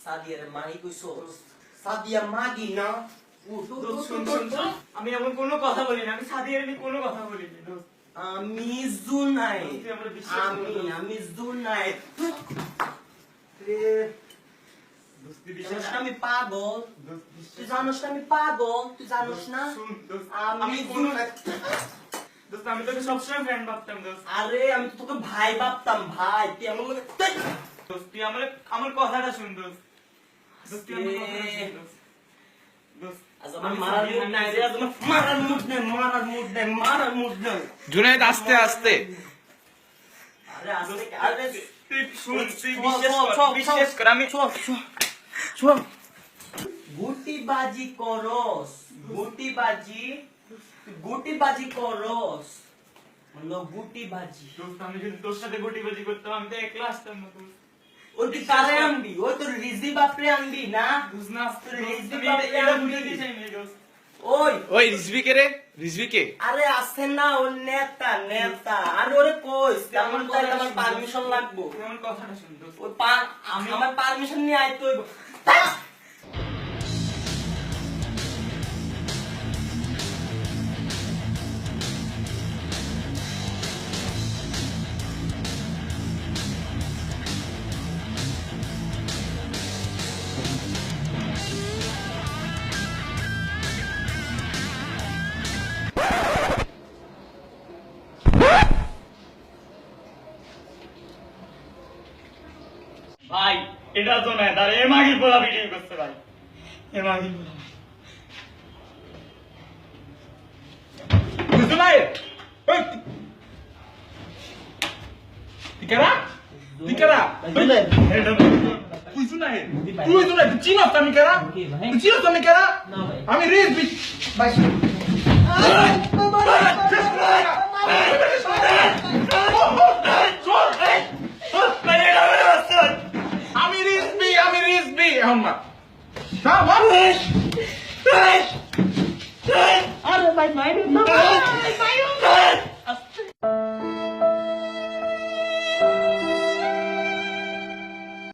সাদিয়ার মাহি কইছো সাদিয়া মাগি না আমি এমন কোনো কথা বলি না, আমি সাদিয়ার নিয়ে কোনো কথা বলি না দোস্ত। আমি জুনাই তুই আমার বিশ্বাস কর। আমি জুনাই দোস্ত, তুই জানোস বিশ্বাস না আমি পাগল দোস্ত, বিশ্বাস তুই জানোস না আমি পাগল তুই জানোস না শুন দোস্ত, আমি আমি কোনো দোস্ত, আমি তোকে সবসময় ফ্রেন্ড ভাবতাম দোস্ত। আরে আমি তো তোকে ভাই ভাবতাম ভাই তুই এমন দোস্ত, তুই আমার কথাটা শুন দোস্ত। দোস্ত, তুই আমার কথাটা শুন দোস্ত। দোস্ত, আমার মারার মুড নাই রে তোমার মারার মুড নাই জুনায়েদ আস্তে আস্তে আরে আরে তুই শুন, তুই চল, বিশ্বাস কর, আমি গুটিবাজি করস গুটিবাজি করস মানে গুটিবাজি দোস্ত, আমি যদি তোর সাথে গুটিবাজি করতাম আমি তো একলা আসতাম না দোস্ত। ওই তুই কারে আনবি ওই তোর রিজি বাপরে আনবি না বুঝ না তোর দোস্ত, রিজি আমি বাপরে এটা আনবি বুঝাতে চাইনি দোস্ত। ওই ওই রিজভিকে রে রিজভিকে আরে আছে না ও নেতা আর ওরে কইস তেমন তাই আমার পারমিশন লাগবো তুই আমার কথাটা শুন দোস্ত। ওই আমার পারমিশন নিয়ে আইতে হইব ভাই এটা তো না, তার এ মাগির পোলা ভিডিও করছে ভাই, এ মাগির পোলা। বুঝতে নাই টিকারা টিকারা এটা বুঝু নাই তুই তো না চিনস আমি কেরা তুই চিনস আমি কেরা আমি রিস ভাই আমি রিসবি এখন না আরে ভাই মাইরে না ভাই